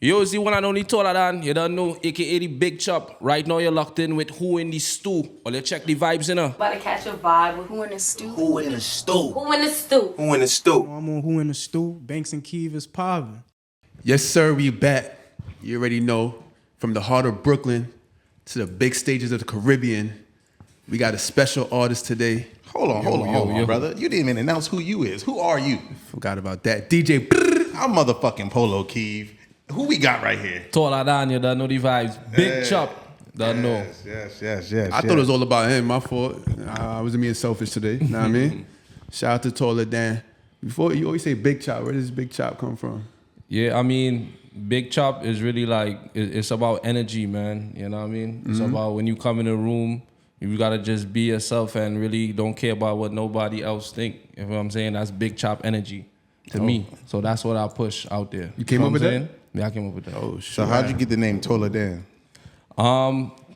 Yo, it's the one and only taller than, you don't know, aka the Big Chop. Right now you're locked in with Who in the Stew. Or let's check the vibes in her. About to catch a vibe with Who in the stew? Who in the stew? Who in the Stew. Who in the stew? I'm on Who in the Stew. Banks and Keeve is popping. Yes, sir, we back. You already know, from the heart of Brooklyn to the big stages of the Caribbean, we got a special artist today. Hold on, brother. You didn't even announce who you is. Who are you? Forgot about that. DJ. I'm motherfucking Polo Keeve. Who we got right here? Taller than, you don't know the vibes. Big Chop. Don't know. Yes. I thought it was all about him. My fault. I wasn't being selfish today. Know what I mean? Shout out to Taller Dan. Before you always say Big Chop. Where does Big Chop come from? Yeah, I mean, Big Chop is really like, it's about energy, man. You know what I mean? It's about when you come in a room, you gotta just be yourself and really don't care about what nobody else think. You know what I'm saying? That's Big Chop energy to me. So that's what I push out there. You came up with that? Yeah, I came up with that. Oh, shit. So how'd you get the name Tola Dan?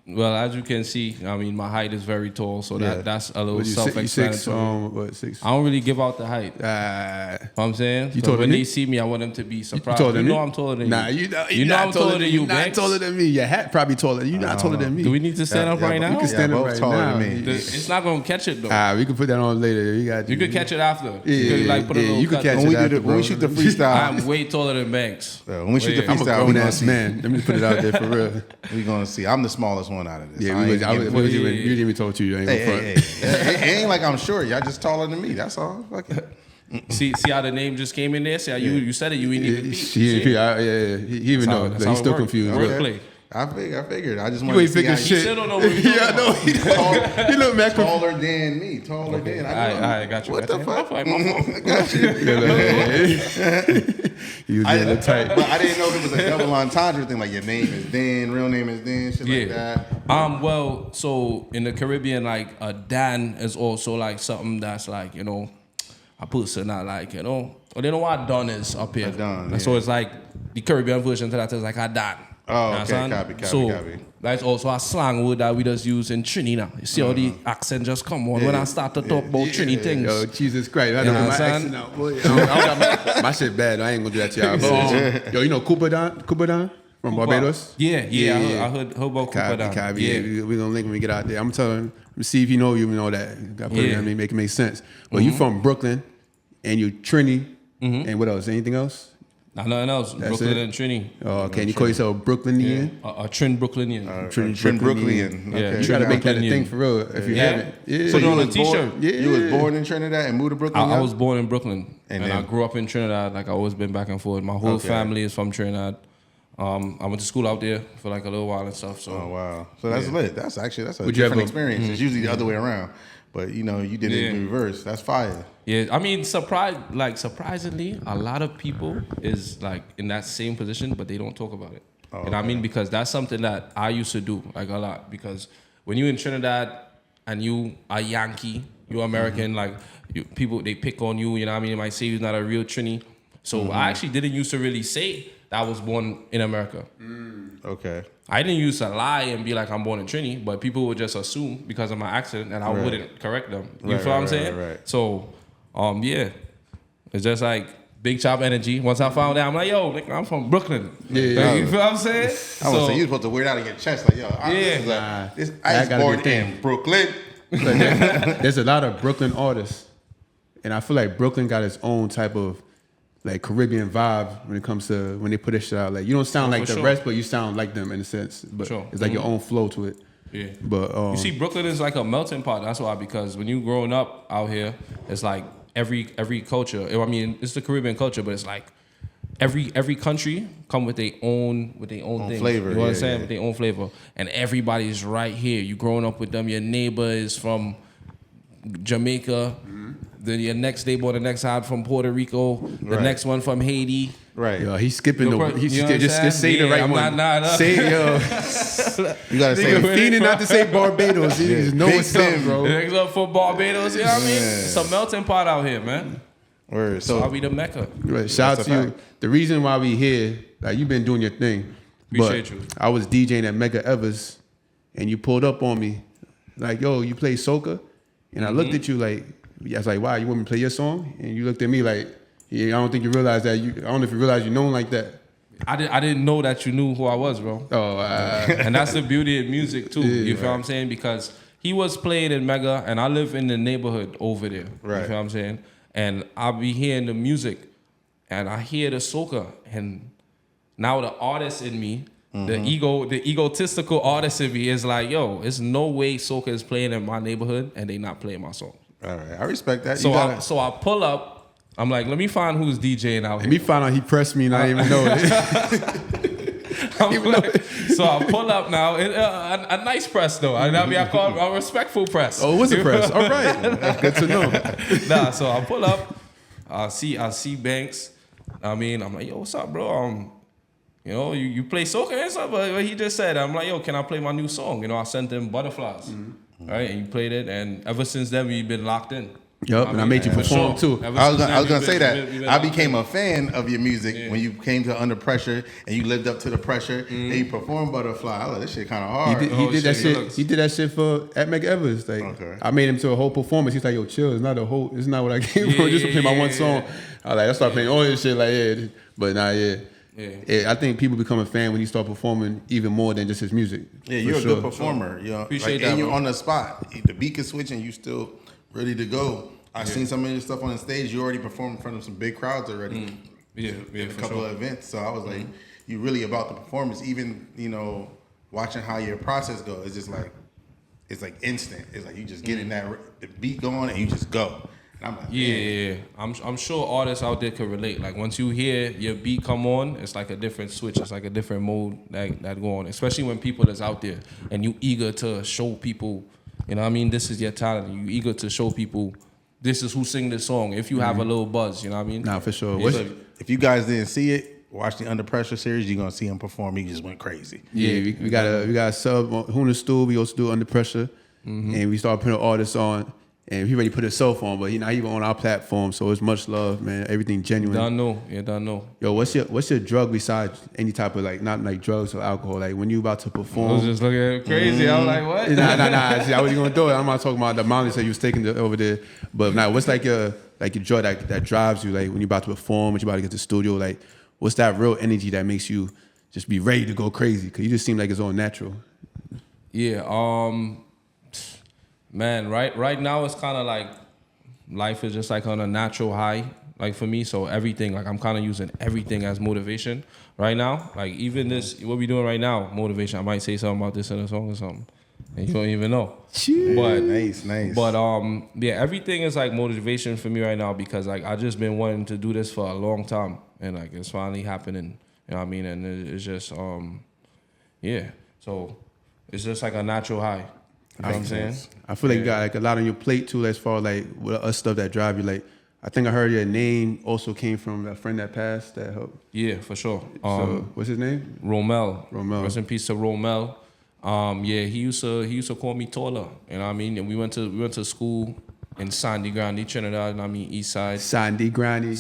Well, as you can see, I mean, my height is very tall, so Yeah. that's a little What, you self-explanatory. six? I don't really give out the height. You know what I'm saying? You So told when me? they see me, I want them to be surprised. taller than You know me? I'm taller than Nah, you. you know I'm taller than you, You're not Banks. taller than me. Your hat probably taller. You're not taller than me. Do we need to stand up right now? You can stand up both right taller now. than me. It's not gonna catch it though. We can put that on later. You could catch it after. Yeah, You could like put a little you could cut. catch When it we after, when we bro. shoot the freestyle, I'm way taller than Banks. when we shoot the I'm a freestyle, we grown gonna ass see. man. Let me just put it out there for real. We gonna see. I'm the smallest one out of this. Yeah, I ain't we gonna- didn't even talk to you. I ain't gonna front. Hey, it ain't like I'm short. Y'all just taller than me. That's all. Fuck it. See how the name just came in there? See how you said it, you ain't even peep. He even know. That's He's how it still work. confused. Wordplay. I figured. I just You wanted ain't to see figure how shit. still don't know what you're Yeah, I know. He look mad confused. taller than me. Taller than. I got you. What the fuck? My fault. I got you. He was getting tight. But I didn't know if it was a double entendre thing. Like your name is Dan, real name is Dan, shit like that. Well, so in the Caribbean, like a Dan is also like something that's like, you know, a person that like, you know, or they know what Don is up here. A Don, So yeah. it's like the Caribbean version to that is like a Dan. Oh, You okay, understand? copy. So that's also a slang word that we just use in Trini now. You see how the accent just come on when I start to talk about Trini things. Yo, Jesus Christ. I You know know my what I'm accent out, boy. I got my shit bad. I ain't gonna do that to y'all. But, yo, you know Cooper Don from Barbados? Yeah. I heard about Cooper down. Copy. Yeah. We're gonna link when we get out there. I'm telling him, see if you know that. Got put it on me, make it make sense. But you from Brooklyn and you Trini, and what else? Anything else? Nah, nothing else. That's Brooklyn it? and Trini. Oh, okay. And you call yourself Brooklynian? A Trin Brooklynian. Trin Brooklynian. Yeah. Okay. You gotta make that a Brooklynian. thing for real. If you Yeah. haven't, yeah. So you on a was born- t-shirt. Yeah. You was born in Trinidad and moved to Brooklyn. I was born in Brooklyn and then- I grew up in Trinidad. Like I always been back and forth. My whole Okay. family is from Trinidad. I went to school out there for like a little while and stuff. So Oh wow! So that's lit. That's a Would you different ever- experience. It's usually the other way around, but you know you did it in reverse. That's fire. yeah, I mean, surprisingly, a lot of people is like in that same position, but they don't talk about it. And I mean, because that's something that I used to do like a lot. Because when you in Trinidad and you are Yankee, you American, like people they pick on you. You know what I mean? They might say you're not a real Trini. So I actually didn't used to really say that I was born in America. Okay. I didn't used to lie and be like I'm born in Trini, but people would just assume because of my accent and I wouldn't correct them. You feel what I'm saying? Right. So, yeah, it's just like Big Chop energy. Once I found out, I'm like, yo, nigga, I'm from Brooklyn. Yeah. You feel what I'm saying? I was saying you supposed to wear it out of your chest, like yo. Yeah. I was gotta born be a thing. in Brooklyn. There's a lot of Brooklyn artists, and I feel like Brooklyn got its own type of like Caribbean vibe when it comes to when they put this shit out. Like you don't sound like for the sure. rest, but you sound like them in a sense. But Sure. it's like your own flow to it. Yeah. But You see, Brooklyn is like a melting pot. That's why, because when you growing up out here, it's like every culture. I mean, it's the Caribbean culture, but it's like every country come with their own thing. flavor, You know what I'm yeah, saying? yeah. With their own flavor, and everybody's right here. You growing up with them. Your neighbor is from Jamaica. Then your next neighbor on the next side from Puerto Rico. The Right. next one from Haiti. Right. yo, he's skipping You know the. what He's I'm just saying? say the Yeah, right I'm one. not- Say yo. You gotta say Nigga where they fiending not to say Barbados. He just know Big what's up, Tim. bro. Next up for Barbados. You know what I mean? It's a melting pot out here, man. word. So I'll So be the Mecca. Right, shout out That's to a you. fact. The reason why we here, like you've been doing your thing. Appreciate but you. I was DJing at Mega Evers, and you pulled up on me, like, yo, you play soca? And I looked at you like, I was like, wow, you want me to play your song? And you looked at me like, yeah, I don't think you realize that. I don't know if you realize you're known like that. I didn't know that you knew who I was, bro. Oh, And that's the beauty of music too. You feel what I'm saying? Because he was playing in Mega, and I live in the neighborhood over there. Right. You feel what I'm saying? And I'll be hearing the music, and I hear the soca, and now the artist in me, the egotistical artist in me is like, yo, there's no way soca is playing in my neighborhood, and they not playing my song. All right, I respect that. So I pull up. I'm like, let me find who's DJing out here. and me found out he pressed me and I didn't even know it. So I pull up now. A nice press though. I mean, I call it a respectful press. Oh, it was a press. All right, that's good to know. Nah, so I pull up. I see Banks. I mean, I'm like, yo, what's up, bro? You know, you play soca and stuff. But he just said, I'm like, yo, can I play my new song? You know, I sent him Butterflies, right? And he played it, and ever since then we've been locked in. Yup, and I made you perform too. I was gonna say that I became a fan of your music when you came to Under Pressure and you lived up to the pressure and you performed Butterfly. I like this shit kind of hard. He did that shit. He did that shit for at McEvers. Like I made him to a whole performance. He's like, yo, chill. It's not a whole. It's not what I came for. Just to play my one song. I started playing all this shit. Like but nah, yeah, I think people become a fan when you start performing even more than just his music. Yeah, you're a good performer. You know, Appreciate and that, you're bro. on the spot. The beat can switch and you still ready to go. I've seen some of your stuff on the stage. You already performed in front of some big crowds already. In a couple of events. So I was like, you really about the performance. Even, you know, watching how your process goes, it's just like, it's like instant. It's like you just get in that the beat going and you just go. And I'm like, Yeah. I'm sure artists out there could relate. Like once you hear your beat come on, it's like a different switch. It's like a different mode that go on. Especially when people is out there and you eager to show people, you know what I mean? This is your talent. You eager to show people this is who sing this song. If you have a little buzz, you know what I mean? Nah, for sure. Yeah. So, if you guys didn't see it, watch the Under Pressure series. You're gonna see him perform. He just went crazy. yeah, we got a sub on Huna Stool. We also do Under Pressure, and we started putting artists on. And he already put himself on, but he not even on our platform. So it's much love, man. Everything genuine. Don't know. Yo, what's your drug besides any type of like not like drugs or alcohol? Like when you about to perform. I was just looking at crazy. I was like, what? Nah. See, I wasn't gonna do it. I'm not talking about the Molly said you was taking over there. But now, what's like your drug that drives you? Like when you about to perform, when you about to get to the studio. Like what's that real energy that makes you just be ready to go crazy? Cause you just seem like it's all natural. Yeah. Man, right now it's kind of like life is just like on a natural high, like for me. So everything, like I'm kind of using everything as motivation right now. Like even this, what we doing right now, motivation. I might say something about this in a song or something, and you don't even know. But Nice. But yeah, everything is like motivation for me right now because like I just been wanting to do this for a long time, and like it's finally happening. You know what I mean? And it's just yeah. So it's just like a natural high. You know what I'm saying? I feel like you got like a lot on your plate too, as far as like with us stuff that drive you. Like I think I heard your name also came from a friend that passed that helped. Yeah, for sure. So what's his name? Romel. Romel. Rest in peace to Romel. Yeah, he used to call me Tola. You know what I mean? And we went to school in Sandy Grande, Trinidad, I mean East Side. Sandy Grande.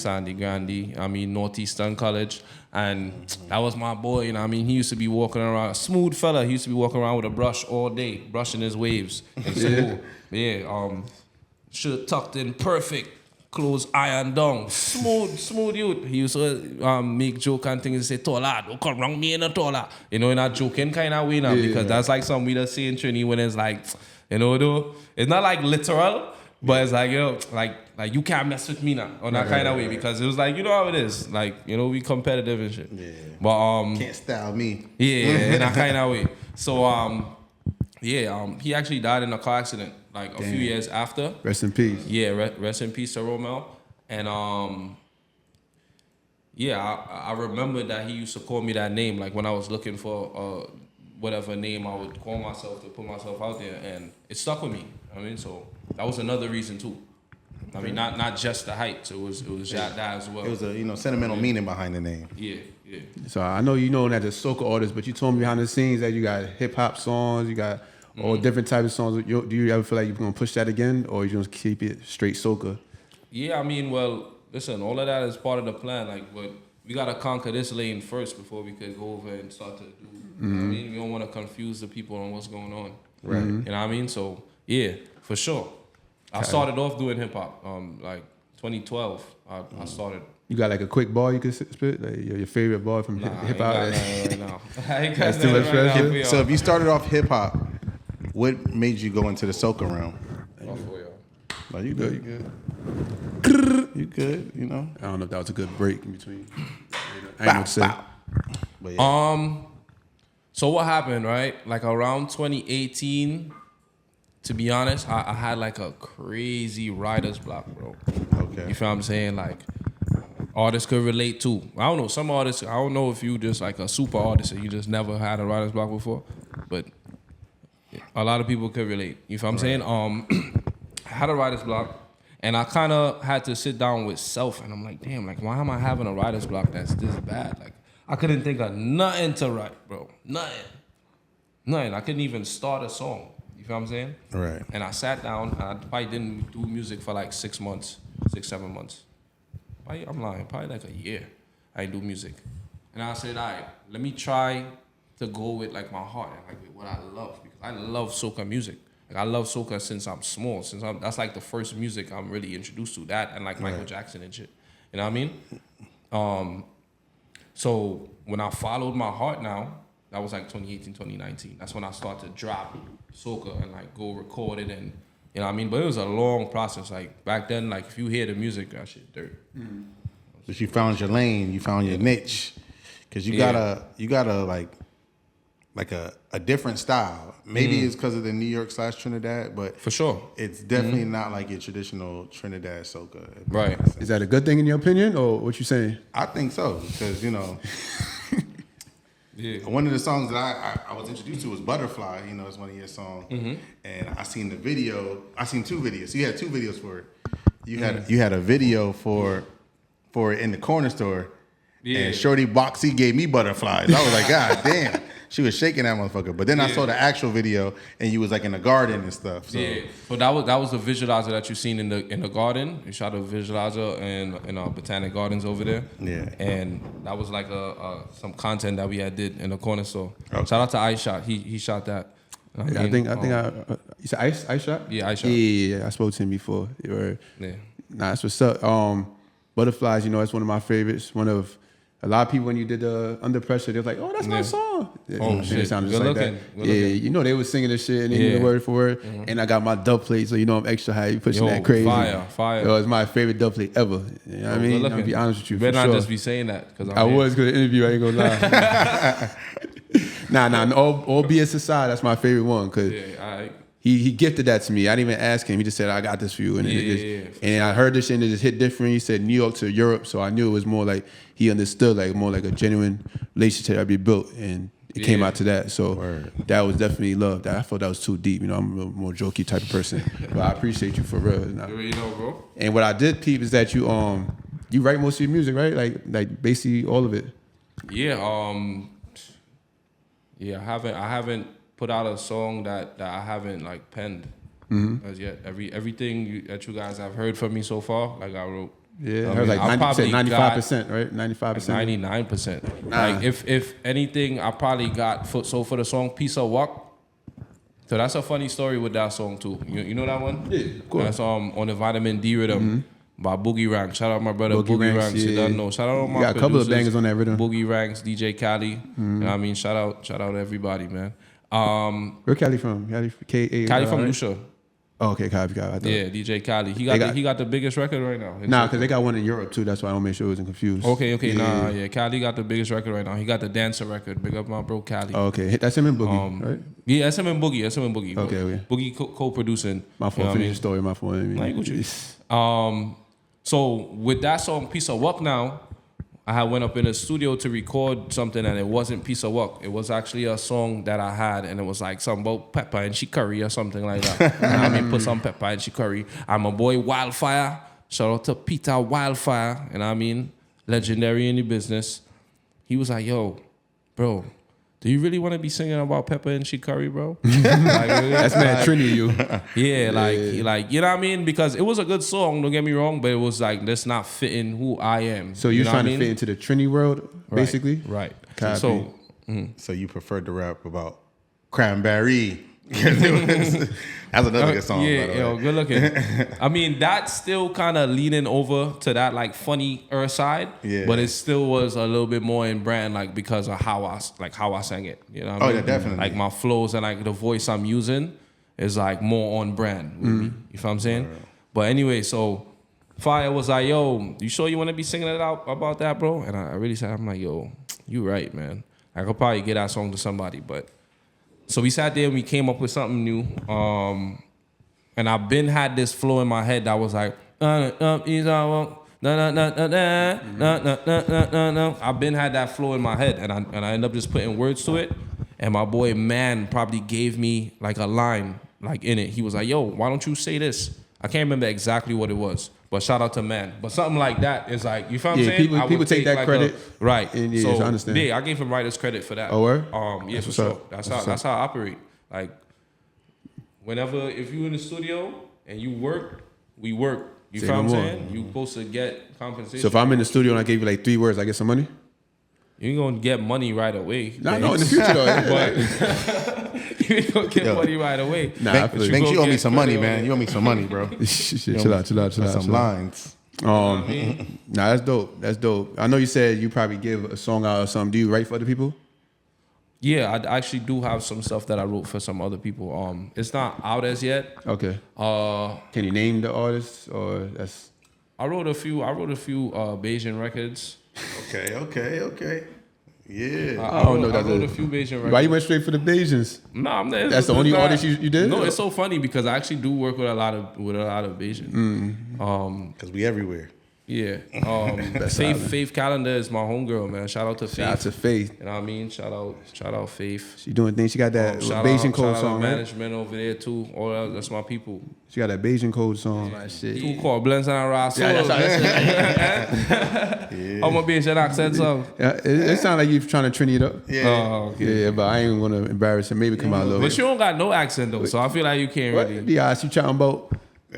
I mean Northeastern College. And that was my boy, you know what I mean? He used to be walking around, a smooth fella. He used to be walking around with a brush all day, brushing his waves in school. Shirt tucked in perfect, clothes ironed down. Smooth youth. He used to make joke and things and say, Tola, don't come wrong me in a Tola. You know, in a joking kind of way now, because that's like something we just say in Trini when it's like, you know, though, it's not like literal, but it's like, yo, like you can't mess with me now, on that kind of way, because it was like, you know how it is, like, you know, we competitive and shit. Yeah. But Can't style me. yeah, in that kind of way. So he actually died in a car accident like a few years after. Rest in peace. Yeah, rest in peace to Romel. And I remember that he used to call me that name, like when I was looking for whatever name I would call myself to put myself out there, and it stuck with me. I mean, so that was another reason too. I mean, not just the heights. It was that as well. It was a sentimental meaning behind the name. Yeah. So I know you know that the soca artist, but you told me behind the scenes that you got hip hop songs, you got all different types of songs. Do you ever feel like you're gonna push that again, or you gonna keep it straight soca? Yeah, I mean, well, listen, all of that is part of the plan. Like, but we gotta conquer this lane first before we could go over and start to do. You know what I mean, we don't want to confuse the people on what's going on. Right. You know what I mean? So yeah, for sure. I started off doing hip hop. Like 2012, I started. You You got like a quick bar you can spit, like your favorite bar from hip hop. Right now. I ain't got That's too much nothing right now pressure. for y'all. So if you started off hip hop, what made you go into the soca realm? Oh, you good? You good? You good? You know? I don't know if that was a good break in between. I ain't know what to say. But yeah. So what happened, right? Like around 2018, to be honest, I had like a crazy writer's block, bro. Okay. You feel what I'm saying? Like artists could relate to. I don't know, some artists, I don't know if you just like a super artist and you just never had a writer's block before, but a lot of people could relate. You feel what I'm saying? I had a writer's block and I kind of had to sit down with self and I'm like, damn, like why am I having a writer's block that's this bad? Like I couldn't think of nothing to write, bro. Nothing. I couldn't even start a song. You feel what I'm saying? Right. And I sat down and I probably didn't do music for like 6 months, 7 months. I'm lying, probably like a year I didn't do music. And I said, all right, let me try to go with like my heart and like with what I love. Because I love soca music. Like I love soca since I'm small. That's like the first music I'm really introduced to. That and like Michael Jackson and shit. You know what I mean? So when I followed my heart now, that was like 2018, 2019. That's when I started to drop soca and like go record it and you know what I mean? But it was a long process. Like back then, like if you hear the music, that shit dirt. But you found your lane, you found your niche. Cause you gotta like a different style. Maybe it's because of the New York / Trinidad, but For sure. it's definitely not like your traditional Trinidad soca. Right. Is that a good thing in your opinion, or what you saying? I think so, because you know, Yeah. one of the songs that I was introduced to was Butterfly. You know, it's one of your songs, and I seen the video. I seen 2 videos. You had 2 videos for it. You had a video for it in the corner store, and Shorty Boxy gave me butterflies. I was like, God damn. She was shaking that motherfucker. But then I saw the actual video, and you was like in the garden and stuff. So. Yeah. So that was the visualizer that you seen in the garden. You shot a visualizer in Botanic Gardens over there. Yeah. And that was like some content that we had did in the corner store. Okay. Shout out to iShot. He shot that. Yeah, I think you said Ice Shot? Yeah, Ice Shot. Yeah, I spoke to him before. Yeah. Nah, that's what's up. Butterflies, you know, that's one of my favorites. One of a lot of people when you did the Under Pressure, they was like, "Oh, that's my song." Oh shit, it sounded good just looking. like that. Good Yeah, looking. you know they was singing this shit and they knew word for word. And I got my dub plate, so you know I'm extra high. You pushing that crazy. Fire. Yo, it's my favorite dub plate ever. You know what I mean? I'm gonna be honest with you. Better for not sure. just be saying that because I was gonna interview. I ain't gonna lie. Nah. All BS aside, that's my favorite one because he gifted that to me. I didn't even ask him. He just said, "I got this for you." And and I heard this shit and it just hit different. He said New York to Europe, so I knew it was more like he understood, like more like a genuine relationship that be built, and it came out to that. So that was definitely love. I thought that was too deep. You know, I'm a more jokey type of person, but I appreciate you for real. You know, bro. And what I did peep is that you write most of your music, right? Like basically all of it. Yeah. I haven't put out a song that I haven't like penned as yet. Everything that you guys have heard from me so far, like I wrote. Yeah, I mean, like I probably 95%, right? 95%. 99%. Like if anything, I probably got for the song "Piece of Walk." So that's a funny story with that song too. You know that one? Yeah, of course. That's on the Vitamin D rhythm by Boogie Ranks. Shout out my brother Boogie Ranks. You don't know. Shout out all my got a couple of producers, bangers on that rhythm. Boogie Ranks, DJ Cali. You know what I mean? Shout out everybody, man. Where Cali from? Cali from right? Lucia. Oh, okay, Cali. Yeah, DJ Cali. He got the biggest record right now. Nah, because they got one in Europe too. That's why I don't make sure I wasn't confused. Okay. Yeah. Cali got the biggest record right now. He got the Dancer record. Big up my bro Cali. Oh, okay, that's him and Boogie, right? Yeah, that's him and Boogie. Okay. Boogie co-producing. My fault. Finish the story. My fault. Like what you? So with that song "Piece of Work" now, I had went up in the studio to record something and it wasn't "Piece of Work." It was actually a song that I had and it was like something about pepper and chicory or something like that. I mean, put some pepper and chicory. I'm a boy Wildfire. Shout out to Peter Wildfire. And I mean, legendary in the business. He was like, "Yo, bro, do you really want to be singing about pepper and chicory, bro?" Like, really? That's mad Trini, you. Yeah, like you know what I mean? Because it was a good song, don't get me wrong, but it was like that's not fitting who I am. So you're know trying what I to mean? fit into the Trini world, basically? Right. Copy. So So you prefer to rap about cranberry. That's another good song. Yeah, by the yo, way. good looking. I mean, that's still kind of leaning over to that like funnier side. Yeah. But it still was a little bit more in brand, like because of how I sang it. You know what I mean? Yeah, definitely. Like my flows and like the voice I'm using is like more on brand with me. You feel what I'm saying? Right. But anyway, so Fire was like, yo, you sure you want to be singing it out about that, bro? And I really said, I'm like, yo, you right, man. I could probably get that song to somebody, but so we sat there and we came up with something new. And I've been had this flow in my head that was like, I've been had that flow in my head, and I end up just putting words to it. And my boy Man probably gave me like a line like in it. He was like, yo, why don't you say this? I can't remember exactly what it was, but shout out to Man. But something like that is like, you feel what I'm saying? People would take that like credit. Right. And So I understand. yeah, I gave him writers credit for that. Oh, word? Yeah, That's for what's sure. up. That's how I operate. Like, whenever, if you in the studio and you work, we work. You Say feel no what I'm more. saying? You supposed to get compensation. So if I'm in the studio and I gave you like 3 words, I get some money? You ain't gonna get money right away. Nah, no, in the future though. But you ain't gonna get money right away. Nah, I feel you. Banks, you owe me get some money, credit on man. it. You owe me some money, bro. Chill out. Some lines. Nah, that's dope. That's dope. I know you said you probably give a song out or something. Do you write for other people? Yeah, I actually do have some stuff that I wrote for some other people. It's not out as yet. Okay. Can you name the artists or that's? I wrote a few Bayesian records. Okay. Yeah. I wrote a few Bayesian records. Why you went straight for the Bayesians? Nah, that's the only artist you did? No, it's so funny because I actually do work with a lot of Bayesian. Because we everywhere. Yeah. Faith Calendar is my homegirl, man. Shout out to Faith. Shout out to Faith. You know what I mean? Shout out Faith. She doing things. She got that Bayesian code song, right? Management over there too. All that's my people. She got that Bayesian code song. That shit. Two called Blends and Rasul. Yeah, that's I'm gonna be in Jen accent song. Yeah, it sounds like you're trying to trini it up. Yeah. Oh, okay. Yeah, but I ain't gonna embarrass her. Maybe come out a little But bit. you don't got no accent though, so I feel like you can't What? really. The ass you chatting about?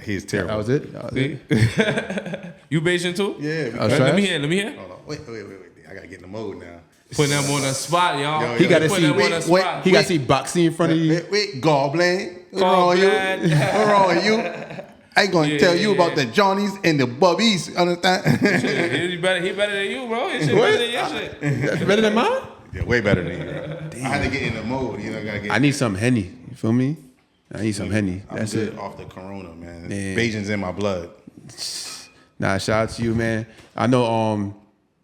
He's terrible. That was it. You Bayesian too? Yeah. Let me hear. Hold on. Wait. I gotta get in the mode now. Putting them on the spot, y'all. He got to Put see. them on the spot. He got to see boxing in front of you. Wait, Goblin. What's wrong with you? Goblin. What's wrong with you? I ain't gonna tell you about the Johnnies and the Bubbies. Understand? He better than you, bro. His shit better than your shit. That's better than mine. Yeah, way better than you. I had to get in the mode. You know, gotta get. I need some Henny. You feel me? I need some Henny. I'm That's good it. off the Corona, man. Man. Bayesian's in my blood. Nah, shout out to you, man. I know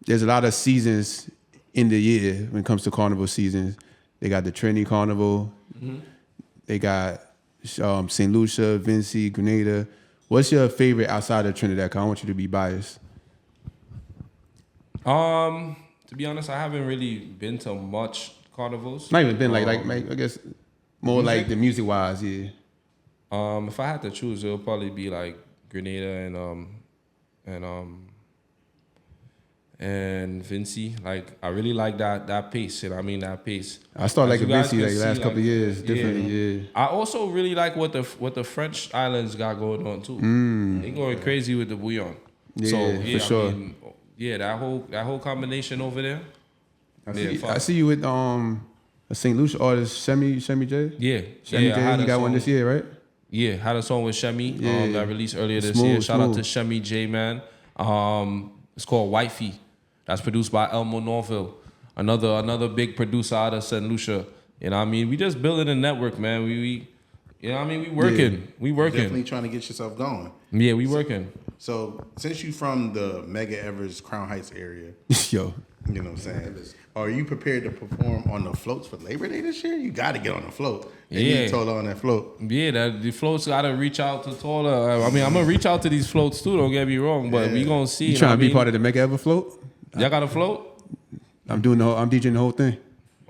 there's a lot of seasons in the year when it comes to carnival seasons. They got the Trinity Carnival. Mm-hmm. They got St. Lucia, Vincy, Grenada. What's your favorite outside of Trinidad? 'Cause I want you to be biased. To be honest, I haven't really been to much carnivals. Not even been like I guess more music? like the music wise, yeah. If I had to choose, it'll probably be like Grenada and Vincy. Like I really like that pace. You know what I mean? That pace. I started As like you guys Vincy can like the last see, couple of years, yeah. differently, yeah. I also really like what the French islands got going on too. They going crazy with the bouillon. Yeah, So for sure. I mean, yeah, that whole combination over there. I see you with a St. Lucia artist, Shemi J. Yeah, Shemi I J. had You a got one song- this year, right? Yeah, had a song with Shemi Yeah. that released earlier this Smooth, year. Shout out to smooth. Shemi J, man. It's called Wifey. That's produced by Elmo Norville, another big producer out of St. Lucia. You know what I mean? We just building a network, man. We you know what I mean? We working. Yeah. We working. Definitely trying to get yourself going. Yeah, we working. So since you from the Mega Everest Crown Heights area, Yo. you know what I'm saying? Are you prepared to perform on the floats for Labor Day this year? You got to get on the float. They Yeah. need Tola on that float. Yeah, the floats got to reach out to Tola. I mean, I'm going to reach out to these floats too, don't get me wrong, but we going to see. You trying to be part of the Mega Ever float? Y'all got a float? I'm DJing the whole thing.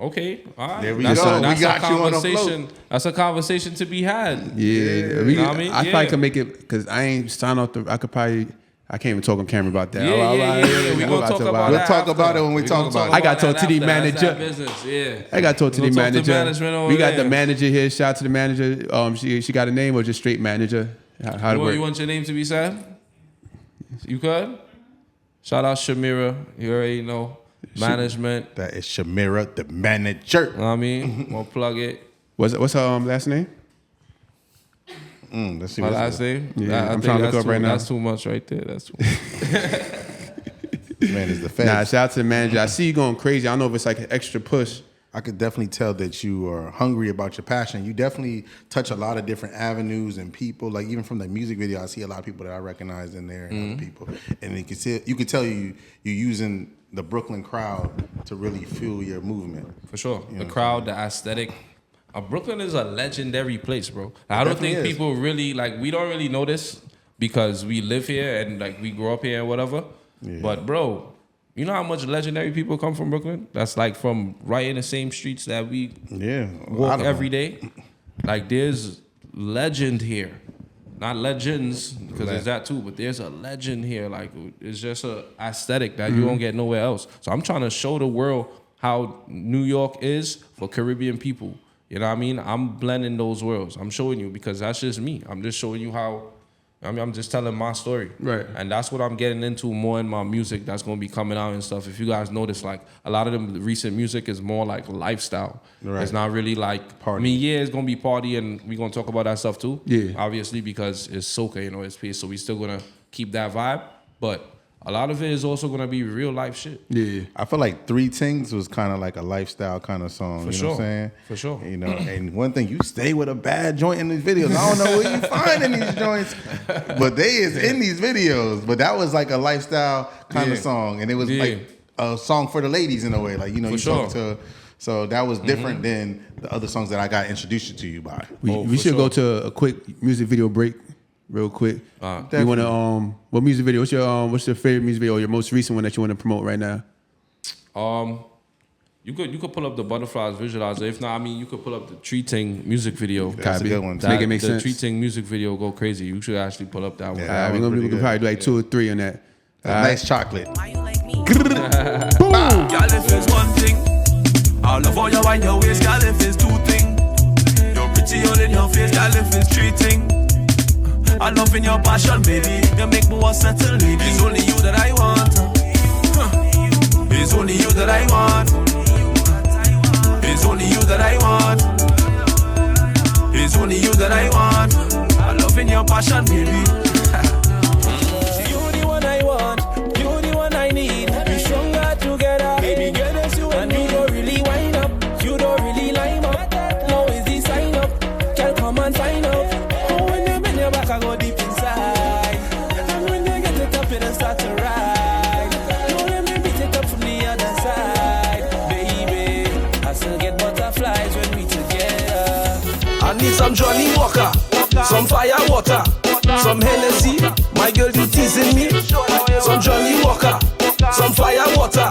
Okay, all right. There we That's go. A, that's We got a you on the conversation. That's a conversation to be had. Yeah, You know what I mean? I probably could make it because I ain't signed off I can't even talk on camera about that. Yeah. We gonna talk about We'll that. talk about it when we We talk gonna about it. I got about talk to that the after. That's manager. that business, yeah. I got to talk to the We'll talk to manager. management over We got there. the manager here. Shout out to the manager. She got a name or just straight manager? How to work? You want your name to be said? You could? Shout out Shamira. You already know. Management. That is Shamira, the manager. You know what I mean? We'll plug it. What's her last name? Let's see My what's last name? Yeah, I I'm think trying to that's look up right now. That's too much right there. That's too much. This man is the face. Nah, shout out to the manager. I see you going crazy. I don't know if it's like an extra push. I could definitely tell that you are hungry about your passion. You definitely touch a lot of different avenues and people. Like even from the music video, I see a lot of people that I recognize in there and other people. And you could tell you're using the Brooklyn crowd to really fuel your movement. For sure. You know The crowd, the aesthetic. Brooklyn is a legendary place, bro. I don't think definitely is. people really, like, we don't really know this because we live here and, like, we grew up here and whatever. Yeah. But, bro, you know how much legendary people come from Brooklyn? That's, like, from right in the same streets that we walk every day. Like, there's legend here. Not legends, because there's that too, but there's a legend here. Like, it's just a aesthetic that you won't get nowhere else. So I'm trying to show the world how New York is for Caribbean people. You know what I mean? I'm blending those worlds. I'm showing you because that's just me. I'm just showing you how, I mean, I'm just telling my story. Right. And that's what I'm getting into more in my music that's going to be coming out and stuff. If you guys notice, like, a lot of the recent music is more like lifestyle. Right. It's not really like, Party. I mean, yeah, it's going to be party and we're going to talk about that stuff too. Yeah. Obviously, because it's soca, you know, it's peace. So we still going to keep that vibe. But a lot of it is also going to be real life shit. Yeah. I feel like Three Things was kind of like a lifestyle kind of song. For you know what I'm sure. saying? For sure. You know, and one thing, you stay with a bad joint in these videos. I don't know where you finding these joints, but they is in these videos. But that was like a lifestyle kind of song. And it was like a song for the ladies in a way. Like, you know, you talk to, so that was different than the other songs that I got introduced to you by. We should go to a quick music video break, real quick. You want to what music video? What's your favorite music video? Or your most recent one that you want to promote right now? You could pull up the Butterflies visualizer. If not, I mean, you could pull up the Treating music video. That's a good one. To make it make the sense. Treating music video go crazy. You should actually pull up that one. Yeah. We can probably do like 2 or 3 on that. Nice chocolate. Girl, if it's one thing, I love how you wind your waist. Girl, if it's 2 things, you're pretty all in your face. Girl, if it's 3 things, I love in your passion, baby. You make me want settle, baby. It's only you that I want. It's only you that I want. It's only you that I want. It's only you that I want. I love in your passion, baby. You the one I want. You the one I need. We stronger together. Baby girl, that's you and you don't really wind up. You don't really line up. Now is the sign up. Girl, come and find out. Oh, when you bend your back, I go deep inside. And when you get it up, it'll start to ride. Don't let me beat it up from the other side. Baby, I still get butterflies when we together. I need some Johnny Walker, some fire water, some Hennessy. My girl, you teasing me. Some Johnny Walker, some fire water,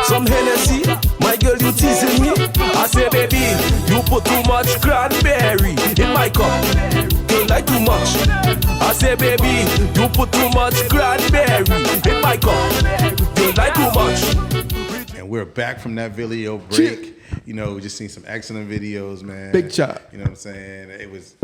some Hennessy. My girl, you teasing me. I say, baby, you put too much cranberry in my cup. Girl, like too much. I say, baby, you put too much cranberry in my cup. Girl, like too much. And we're back from that video break. You know, we just seen some excellent videos, man. Big chop. You know what I'm saying? It was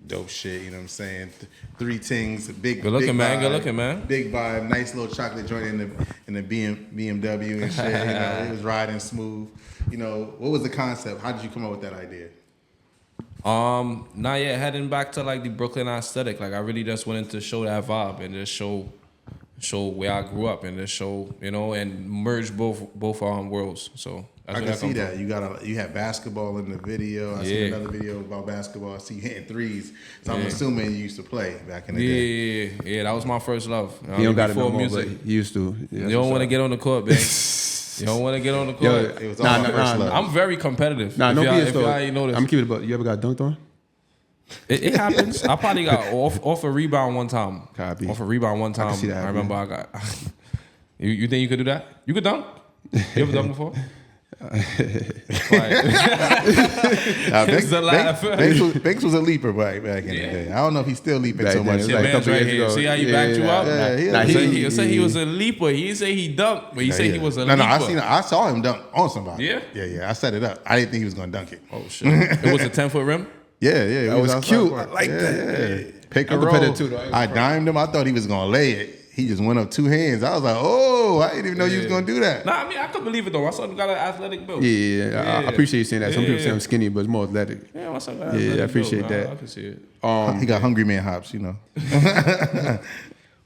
dope shit, you know what I'm saying? 3 things, big Good looking, big man. vibe, Good looking, man. Big vibe, nice little chocolate joint in the BMW and shit. You know, it was riding smooth. You know, what was the concept? How did you come up with that idea? Not yet. Heading back to like the Brooklyn aesthetic. Like I really just wanted to show that vibe and just show where I grew up and just show, you know, and merge both worlds. So that's I where can see come that. from. You had basketball in the video. I see another video about basketball. I see you hitting threes. So I'm assuming you used to play back in the day. Yeah. That was my first love. You don't got it no before more, music. but he used to. Yeah, You don't want to get on the court, babe. You don't want to get on the court. It was all my first love. I'm very competitive. Nah, no if BS y'all though. ain't noticed. I'm keeping it about. You ever got dunked on? It happens. I probably got off a rebound one time. Copy. Off a rebound one time. see that I happening. remember I got. You think you could do that? You could dunk? You ever dunk before? It's the laugh. Banks was a leaper back in the day. I don't know if he's still leaping Back so then, much. it was Yeah, like a man's couple right years here. ago. See how he backed you up? Yeah, He said he was a leaper. He didn't say he dunked, but he said he was a No, leaper. I saw him dunk on somebody. Yeah? Yeah. I set it up. I didn't think he was gonna dunk it. Oh shit! It was a 10-foot rim. Yeah. That was outside cute. court. I like that. Yeah. Pick I'm and roll. competitive too, though. I dimed him. I thought he was gonna lay it. he just went up 2 hands. I was like, oh, I didn't even know you was gonna do that. Nah, I mean, I could believe it though. My son got an athletic build. Yeah. I appreciate you saying that. Some people say I'm skinny, but it's more athletic. Yeah, my son got an Yeah, I athletic appreciate build. that. I can see it. He got hungry man hops, you know.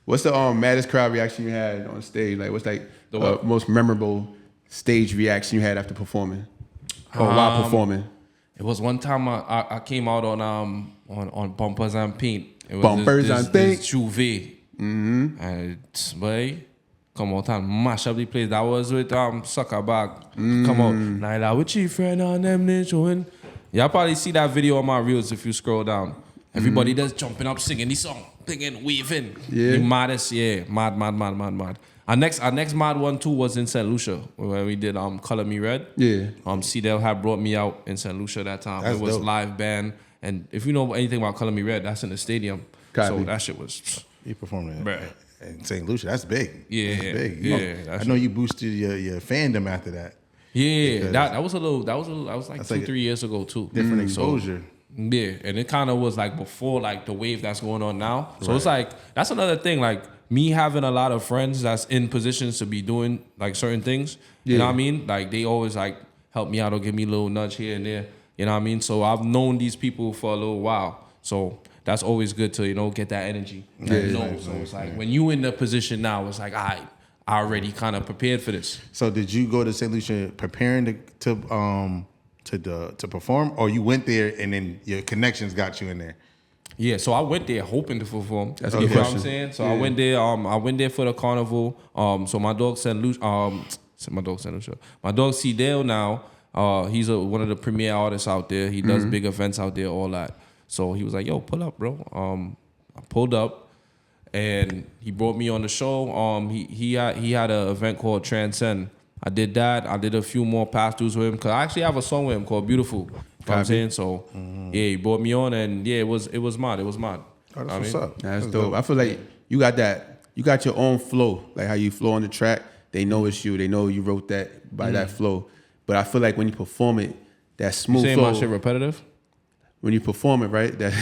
What's the maddest crowd reaction you had on stage? Like, what's like The the what? most memorable stage reaction you had after performing, or while performing? It was one time I came out on Bumpers and Paint. It was Bumpers and Paint. This Juve. And boy, come out and mash up the place. That was with Sucker Bag. Come out. Now that with your friend on them they showing. Y'all probably see that video on my reels if you scroll down. Everybody just jumping up, singing the song, singing, waving. Yeah. The maddest, mad. Our next mad one too was in St. Lucia when we did Color Me Red. Yeah. C-Del had brought me out in St. Lucia that time. That's it was dope. live band, and if you know anything about Color Me Red, that's in the stadium. Copy. So that shit was. He performed Bruh. in St. Lucia. That's big. Yeah, That's big. yeah, I know you boosted your fandom after that. Yeah, Because that was like that's 2-3 years ago too. Different exposure. Yeah, and it kind of was like before like the wave that's going on now. So it's like that's another thing. Like me having a lot of friends that's in positions to be doing like certain things. You know what I mean? Like they always like help me out or give me a little nudge here and there. You know what I mean? So I've known these people for a little while. So that's always good to get that energy. So it's like when you in the position now, it's like I already kind of prepared for this. So did you go to St. Lucia preparing to perform, or you went there and then your connections got you in there? Yeah, so I went there hoping to perform. That's you a good know what question. I'm saying? So I went there. I went there for the carnival. So my dog St. Lucia. My dog C-Dale now. He's one of the premier artists out there. He does big events out there, all that. So he was like, "Yo, pull up, bro." I pulled up, and he brought me on the show. He had an event called Transcend. I did that. I did a few more pass-throughs with him because I actually have a song with him called Beautiful. You know what I'm saying? So yeah, he brought me on, and yeah, it was mad. It was mad. Oh, that's what's up. That's dope. I feel like you got that. You got your own flow, like how you flow on the track. They know it's you. They know you wrote that by that flow. But I feel like when you perform it, that You smooth saying flow. my shit repetitive? When you perform it, right? That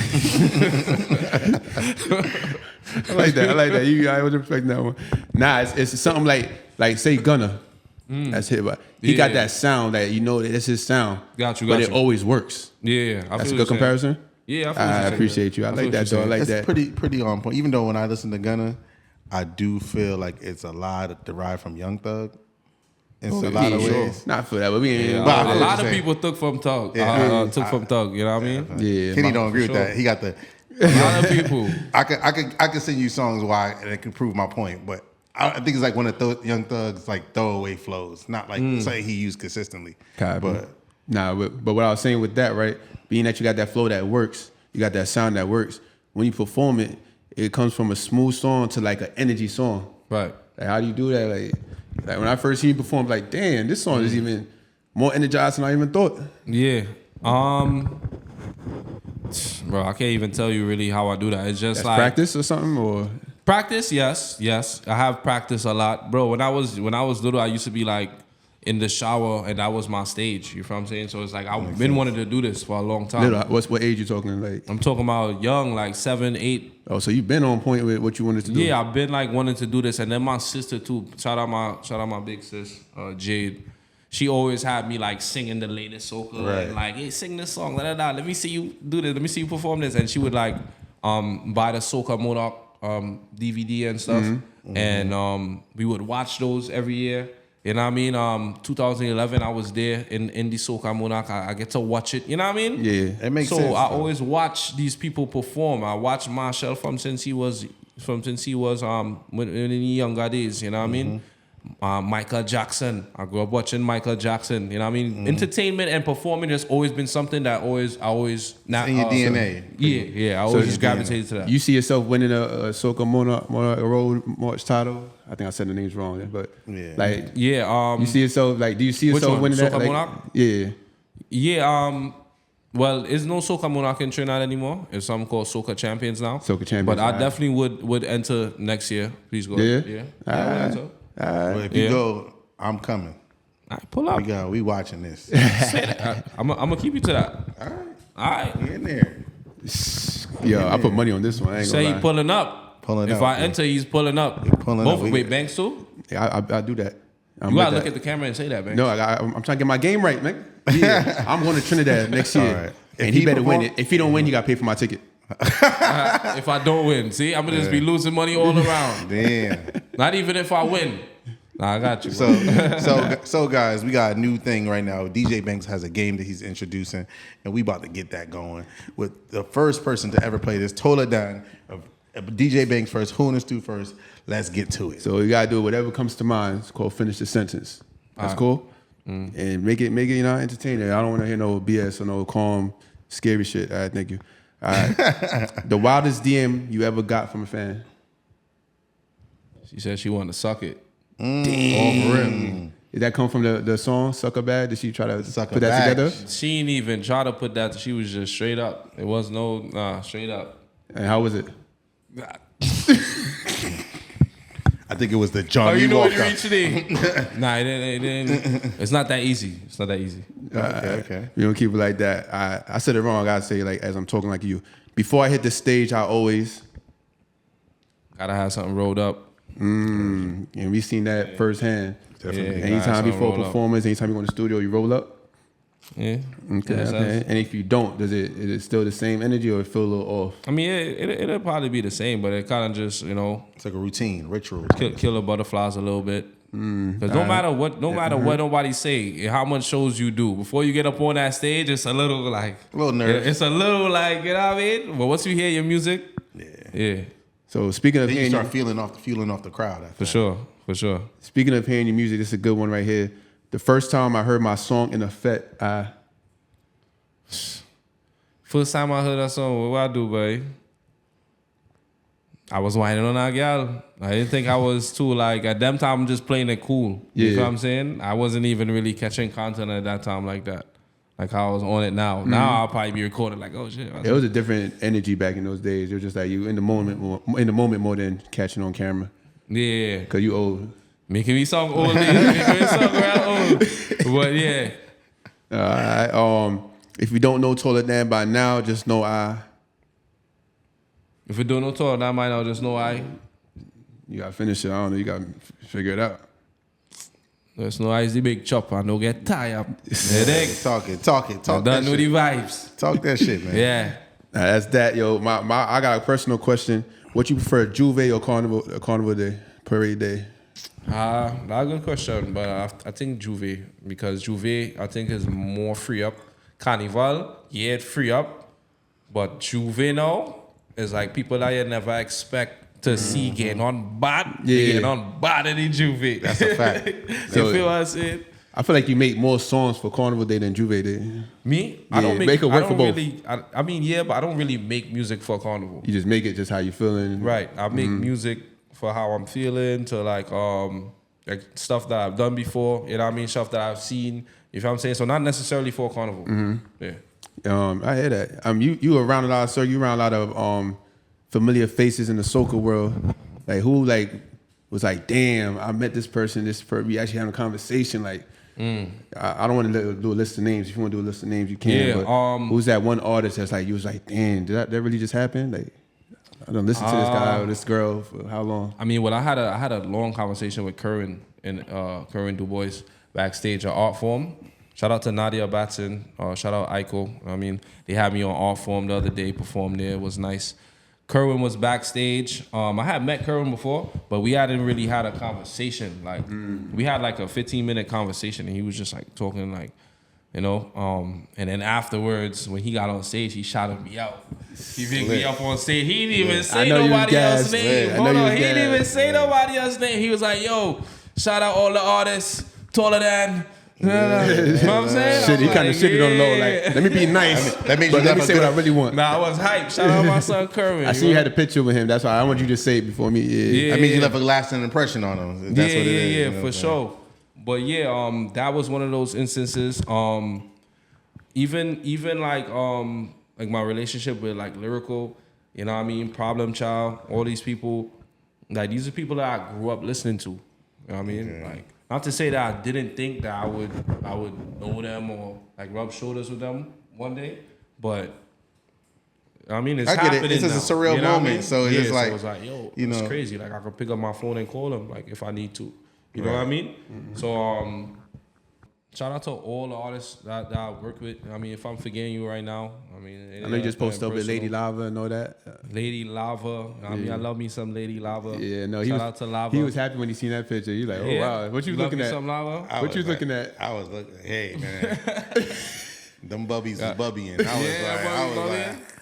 I like that. I wasn't expecting that one. Nah, it's something like say Gunna. That's it. But he got that sound that that's his sound. Got you. But it always works. Yeah, That's a good comparison. Yeah, I appreciate you. I like that though. I like It's that. pretty on point. Even though when I listen to Gunna, I do feel like it's a lot derived from Young Thug in a lot of ways. Not for that, but we ain't. Yeah, But I a feel lot what of you're people took from Thug. Yeah. From Thug. You know what I mean? Yeah, Kenny don't agree with sure. that. He got the. A lot of people. I could send you songs why and it could prove my point, but I think it's like one of Young Thug's like throwaway flows, not like something he used consistently. But but what I was saying with that, right? Being that you got that flow that works, you got that sound that works. When you perform it, it comes from a smooth song to like an energy song. Right. Like how do you do that? Like when I first heard you perform, like damn, this song is even more energized than I even thought. Yeah. Bro, I can't even tell you really how I do that. It's just That's like practice or something, or practice. Yes. I have practiced a lot, bro. When I was little, I used to be like in the shower, and that was my stage. You feel what I'm saying? So it's like I've been wanting to do this for a long time. little. What age you talking? Like I'm talking about young, like 7, 8. oh, so you've been on point with what you wanted to do. Yeah, I've been like wanting to do this, and then my sister too. Shout out my big sis, Jade. She always had me like singing the latest soca, and like, hey, sing this song, Let me see you do this. Let me see you perform this. And she would like buy the Soca Modoc DVD and stuff, and we would watch those every year. You know what I mean? 2011, I was there in the Soca Modoc. I get to watch it. You know what I mean? Yeah, it makes so sense. So I always watch these people perform. I watched Marshall since he was in the younger days. You know what I mean? Michael Jackson. I grew up watching Michael Jackson. You know what I mean? Entertainment and performing has always been something that I always not in your DNA. Yeah. I always just gravitated to that. You see yourself winning a Soca Monarch Road March title? I think I said the names wrong, but like you see yourself like? Do you see yourself winning that? Soca Like, Monarch? Yeah. Yeah. Well, it's no Soca Monarch in Trinidad anymore. It's something called Soca Champions now. Soca Champions, But I alright. definitely would enter next year. Please go. Yeah? Yeah. Alright. I would enter. But if you go, I'm coming. All right, pull up. We watching this. I'm gonna keep you to that. All right. We in there. Yo, I put money on this one. I ain't Say gonna he lie. pulling up. Pulling If up, I yeah. enter, he's pulling up. pulling Both, up. wait, Banks too? Yeah, I do that. You gotta look at the camera and say that, Banks. No, I'm trying to get my game right, man. Yeah, I'm going to Trinidad next year, All right. and If he he better win perform- it. If he don't win, he got to pay for my ticket. If I don't win, see, I'm gonna just be losing money all around. Damn. Not even if I win. Nah, I got you. So guys, we got a new thing right now. DJ Banks has a game that he's introducing, and we about to get that going with the first person to ever play this. Tola Dan, DJ Banks first, Who in the Stew first. Let's get to it. So you gotta do whatever comes to mind. It's called finish the sentence. That's cool. And make it entertaining. I don't want to hear no BS or no calm, scary shit. All right, thank you. All right. The wildest DM you ever got from a fan? She said she wanted to suck it. Damn. Oh, for real. Did that come from the song Sucker Bad? Did she try to Sucker put that Bad. together? She didn't even try to put that. She was just straight up. It was straight up. And how was it? I think it was the John. Oh, you know when you Walker. reach it? Nah, it didn't. It's not that easy. It's not that easy. Okay. You don't keep it like that. I said it wrong. I gotta say like as I'm talking like you. Before I hit the stage, I always Gotta have something rolled up. and we seen that firsthand. Definitely. Yeah. Anytime something before roll up. performance, anytime you go in the studio, you roll up. Yeah. Okay, Makes okay. sense. And if you don't, is it still the same energy or it feel a little off? I mean, it'll probably be the same, but it kind of just It's like a routine, ritual. kill the butterflies a little bit. Because no matter what nobody say, how much shows you do, before you get up on that stage, it's a little like A little nervous. It's a little like, you know what I mean? But once you hear your music, yeah, So speaking of Then you hearing, start feeling off the crowd. for sure. speaking of hearing your music, this is a good one right here. The first time I heard my song in effect, First time I heard that song, what I do, babe? I was whining on that girl. I didn't think I was too like at them time. I'm just playing it cool. You Yeah. know what I'm saying? I wasn't even really catching content at that time like that. Like how I was on it now. Now I'll probably be recording like, oh shit. it was a different energy back in those days. It was just like you in the moment more than catching on camera. Yeah. Cause you old. Making me sound old. Making me sound real old. But yeah. All right. If you don't know Taller Dan by now, just know If you don't know talk, that might not just know you gotta finish it. I don't know. You gotta figure it out. there's no ice the big chopper. I don't get tired. Talk I that don't know the shit. vibes. Talk that shit, man. Yeah. That's that, yo. I got a personal question. What you prefer, Juve or Carnival Day, Parade Day? That's a good question, but I think Juve, because Juve, I think, is more free up. Carnival, yeah, it free up, but Juve now is like people that you never expect to see getting on bad. Yeah. They getting on bad in the Juve. That's a fact. You feel what I'm saying? I feel like you make more songs for Carnival Day than Juve Day. Me? Yeah, I don't make it work I for don't both. really, I mean, yeah, but I don't really make music for Carnival. You just make it just how you feeling. Right. I make music for how I'm feeling, to like stuff that I've done before, you know what I mean? Stuff that I've seen. You feel what I'm saying? So not necessarily for Carnival. Yeah. I hear that. You around a lot, sir. You around a lot of familiar faces in the soca world. Like who was like, damn, I met this person. We actually having a conversation. Like, I don't want to do a list of names. If you want to do a list of names, you can. Yeah, but who's that one artist that's like you was like, damn, did that really just happen? Like, I don't listen to this guy or this girl for how long? I mean, well, I had a long conversation with Curran and Curran Du Bois backstage at Art Form. Shout out to Nadia Batson. Shout out Aiko. I mean, they had me on Art Form the other day, performed there. It was nice. Kerwin was backstage. I had met Kerwin before, but we hadn't really had a conversation. Like, we had like a 15-minute conversation, and he was just like talking like, you know. And then afterwards, when he got on stage, he shouted me out. He picked me up on stage. He didn't even say nobody else's name. Hold on, he didn't even say nobody else's name. He was like, yo, shout out all the artists, Taller Dan. You know what I'm saying? Shit, he kind of like, shitted on the low. Like, let me be nice. That means but you let me left say a what I good- really want. Nah, I was hyped. Shout out my son Kerwin. I see you had a picture with him. That's why I want you to say it before me. Yeah. I mean, you left a lasting impression on him. That's what it is. you know for what I'm saying? sure. But yeah, that was one of those instances. Even like my relationship with like Lyrical, you know what I mean, Problem Child, all these people, like these are people that I grew up listening to. You know what I mean? Okay. Like, not to say that I didn't think that I would know them or like rub shoulders with them one day, but I mean, it's I get it. happening It's just a now, surreal you know what I moment, mean? so it's just like, so it's like, yo, you it's know. crazy. Like I can pick up my phone and call him, like if I need to. You know what I mean? So shout out to all the artists that I work with. I mean, if I'm forgetting you right now, I mean, I know you just posted up with Lady Lava and all that. Lady Lava. I mean, I love me some Lady Lava. Yeah, no, shout out to Lava. He was happy when he seen that picture. He like, oh Yeah. wow, what you Love looking me at? some Lava. What you looking at? I was looking. Hey man, them bubbies is bubbying.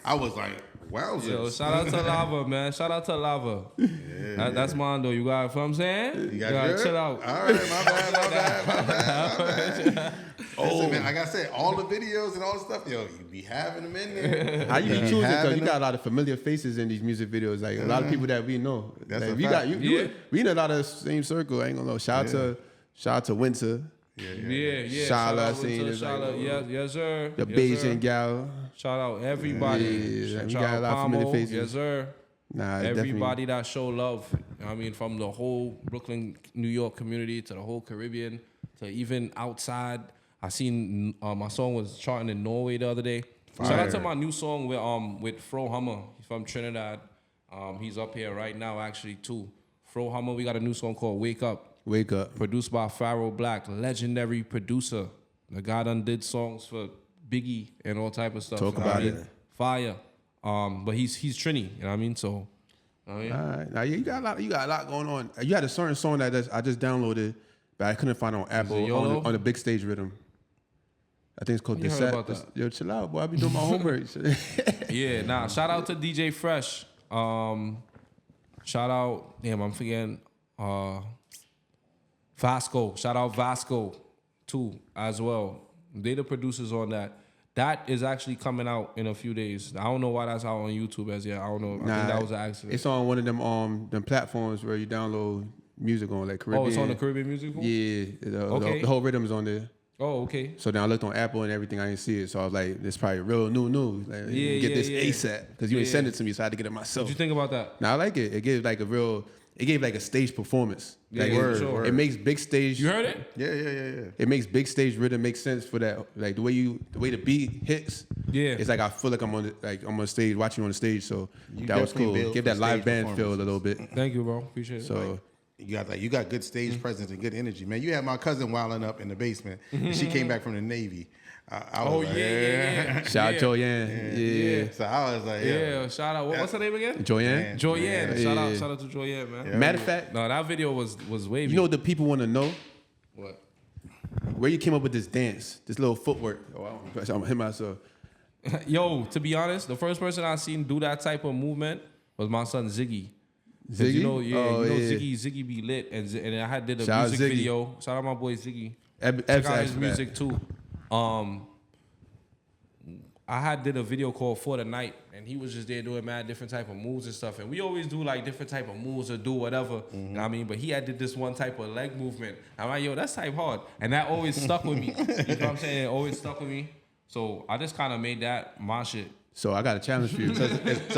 I was like, wowzers. Yo, shout out to Lava, man. Shout out to Lava. That's mine though. You got it. What I'm saying? You gotta chill out. All right, my bad. Listen, man, like I said, all the videos and all the stuff, yo, you be having them in there. How you be choosing? Because you got a lot of familiar faces in these music videos. Like a lot of people that we know. That's like, a we fact. got you. We in a lot of same circle. I ain't gonna know. Shout out to Winter. Yeah. Shout out, to seen it, Shala. like, Yes, sir. The Yes, Beijing sir. gal. Shout out everybody. Yeah, we Shout got a out lot of familiar Pamo. faces. Yes, sir. Nah, Everybody that show love. I mean, from the whole Brooklyn, New York community to the whole Caribbean to even outside. I seen my song was charting in Norway the other day. Shout out to my new song with Fro Hummer. He's from Trinidad. He's up here right now actually too. Fro Hummer, we got a new song called Wake Up. Wake Up. Produced by Pharaoh Black, legendary producer. The guy done did songs for Biggie and all type of stuff. Talk you know what about I mean? it. Fire. But he's Trini, you know what I mean? So, All right. Now you got a lot going on. You had a certain song that I just downloaded, but I couldn't find on Apple on the big stage rhythm. I think it's called You The heard Set. about that? Yo, chill out, boy. I be doing my homework. yeah, nah. Shout out to DJ Fresh. Shout out, damn, I'm forgetting. Vasco. Shout out Vasco too as well. They the producers on that. That is actually coming out in a few days. I don't know why that's out on YouTube as yet. I don't know. I think that was an accident. It's on one of them platforms where you download music on, like Caribbean. Oh, it's on the Caribbean Music Pool? Yeah, the whole rhythm is on there. Oh, okay. So then I looked on Apple and everything. I didn't see it, so I was like, "This probably real new. Like, get this ASAP." Because you didn't send it to me, so I had to get it myself. What you think about that? Now I like it. It gave like a stage performance. Yeah, like sure. It makes big stage. You heard it? Yeah. It makes big stage rhythm make sense for that. Like the way the beat hits. Yeah. It's like I feel like I'm on stage watching you on the stage. So You that was definitely cool. built Give for that live stage band feel a performances. little bit. Thank you, bro. Appreciate it. So You got good stage presence and good energy, man. You had my cousin wilding up in the basement, and she came back from the Navy. I was like, yeah. shout out Joanne. Yeah. So I was like, Yeah, shout out. What's her name again? Joanne. Joyanne. Yeah. Shout out to Joyanne, man. Matter of fact, No, that video was wavy. you know what the people want to know? What? Where you came up with this dance, this little footwork. Oh, I'm gonna hit myself. Yo, to be honest, the first person I seen do that type of movement was my son Ziggy. 'Cause Ziggy? You know, Yeah. Ziggy be lit, and I had did a Shout out music Ziggy. video. Shout out my boy Ziggy. Ebbs Check out his asked music too. I had did a video called For the Night, and he was just there doing mad different type of moves and stuff. And we always do like different type of moves or do whatever. You know what I mean? But he had did this one type of leg movement. I'm like, yo, that's type hard. And that always stuck with me. You know what I'm saying? It always stuck with me. So I just kind of made that my shit. So I got a challenge for you. so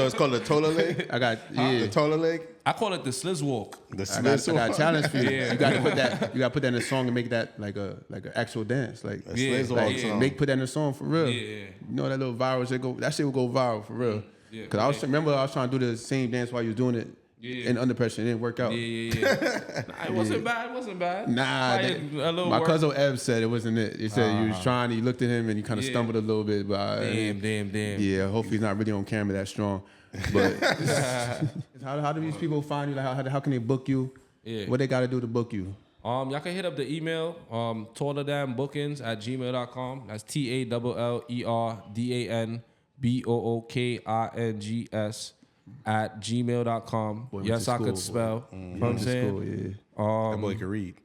it's called the Tola leg. I got The Tola leg. I call it the Sliz Walk. The I got a challenge for you. Yeah. You got to put that. You got to put that in a song and make that like an actual dance. Like Yeah, Sliz like walk song. put that in a song for real. Yeah. You know that little viral shit go. That shit will go viral for real. Yeah, Cause I was trying to do the same dance while you was doing it. Yeah. And under pressure, it didn't work out. Yeah. Nah, it wasn't bad. It wasn't bad. Nah, Like, a little my work. cousin Eb said it wasn't it. He said you was trying. He looked at him and he kind of Yeah. stumbled a little bit. But Damn. yeah, hopefully he's not really on camera that strong. But how do these people find you? Like how can they book you? Yeah. What they got to do to book you? Y'all can hit up the email, tallerdanbookings@gmail.com. That's TALLERDANBOOKINGS @gmail.com. Boy, Yes, I could school, boy. spell. You know what I'm saying? Yeah. That boy can read.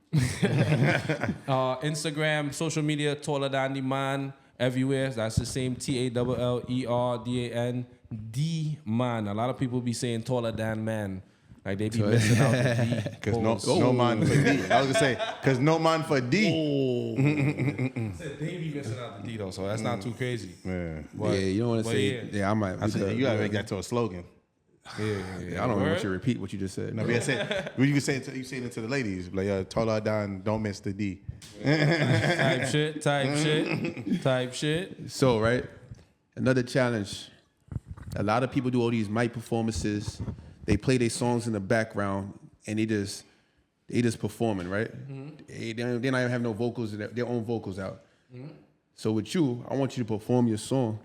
Instagram, social media, Taller Than the Man, everywhere. That's the same TALLERDAND Man. A lot of people be saying Taller Than Man. Like they be missing out the D. Because no man for D. I was gonna say, because no man for D. They be missing out the D though, so that's not too crazy. Yeah. But- Yeah, you don't want to but say. Yeah, I might. I said, you gotta make that to a slogan. I don't want you to repeat what you just said. No, but you can say it to the ladies, like Tola down, don't miss the D. type shit. So right, another challenge. A lot of people do all these mic performances. They play their songs in the background, and they just performing, right? They don't even have no vocals, their own vocals out. So with you, I want you to perform your song,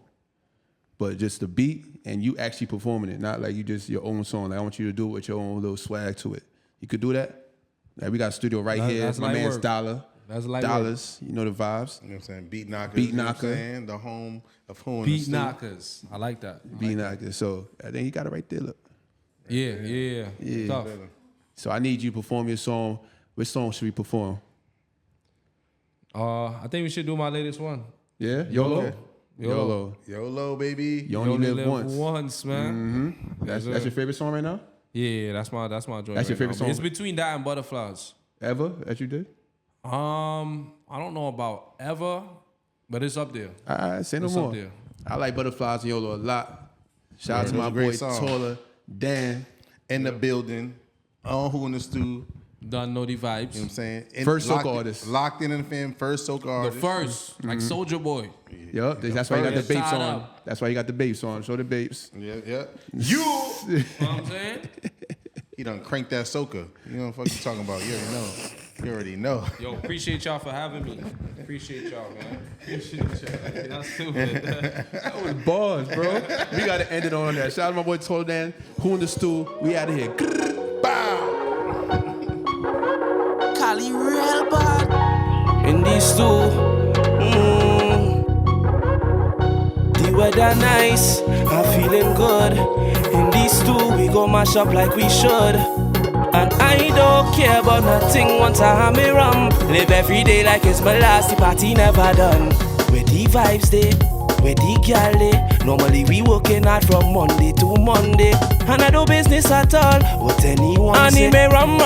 but just the beat and you actually performing it, not like you just your own song. Like I want you to do it with your own little swag to it. You could do that? Like we got a studio right here. That's my light man's work. Dollar. That's light Dollars. You know the vibes. You know what I'm saying? Beatknocka. Beatknocka. You know what I'm saying? The home of who in Beat the stew. knockers. I like that. Beatknocka. So I think you got it right there. Look. Yeah. Tough. So I need you to perform your song. Which song should we perform? I think we should do my latest one. Yeah? YOLO? Okay. YOLO. YOLO, baby. You only live once. man. That's your favorite song right now? Yeah, that's my joint. That's your favorite song? It's between that and Butterflies. Ever that you did? I don't know about ever, but it's up there. Say no It's more. up there. I like Butterflies and YOLO a lot. Shout out to those my are great boy songs. Taller, Dan. In the building. On who in the stew. Done know the vibes. You know what I'm saying? First locked soca in- artist. Locked in the fam. First soca The artist. first, like Soldier Boy. Yup, that's why you got the first. babes Shout on. out. That's why you got the babes on. Show the babes. Yeah. You know what I'm saying? He done cranked that soca. You know what the fuck you talking about. You already know. You already know. Yo, appreciate y'all for having me. Appreciate y'all, man. Appreciate y'all. Y'all stupid. That was bars, bro. We got to end it on that. Shout out to my boy Taller, Dan. Who in the stew? We out of here. Bow. Cali real bad in these two. The weather nice, I'm feeling good. In these two, we go mash up like we should. And I don't care about nothing once I have me rum. Live every day like it's my last, the party never done. Where the vibes dey, where the girl dey. Normally we working hard from Monday to Monday. And I do business at all, what anyone say. And me rum.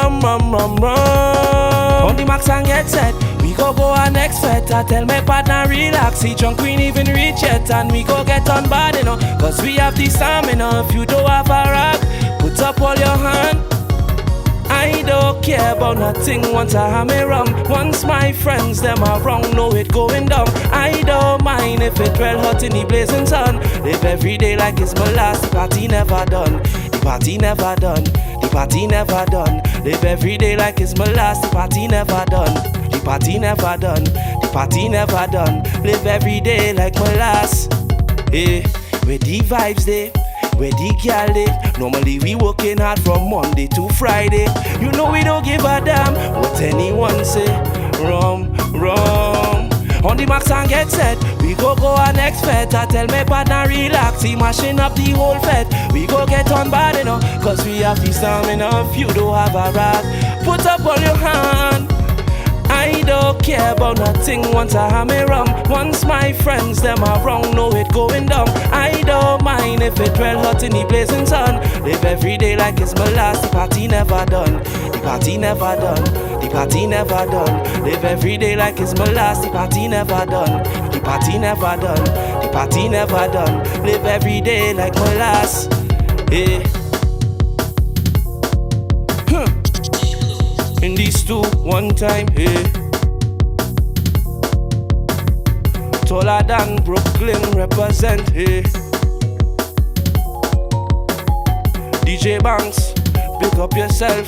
On the max and get set, we go our next fete. I tell my partner relax, he drunk we ain't even reach yet. And we go get on bad, you know, cause we have the stamina. If you don't have a rock, put up all your hand. I don't care about nothing once I have me rum. Once my friends, them are wrong, know it going down. I don't mind if it well hot in the blazing sun. Live every day like it's my last, the party never done. The party never done, the party never done. Live every day like it's my last, the party never done. The party never done, the party never done. Live every day like my last. Hey, where the vibes dey, where the girl dey. Normally we working hard from Monday to Friday. You know we don't give a damn what anyone say. Rum. On the max and get set, we go our next fete. I tell my partner relax, he mashing up the whole fete. We go get on bad, you know, cause we have the stamina. If you don't have a rag, put up all your hand. I don't care about nothing once I have me rum. Once my friends, them are wrong, know it going down. I don't mind if it well hot in the blazing sun. Live every day like it's my last, the party never done. The party never done, the party never done. Live every day like it's my last, the party never done. The party never done, the party never done. Live every day like my last. Hey. In these two, one time, hey. Taller than Brooklyn represent, hey. DJ Banks, pick up yourself.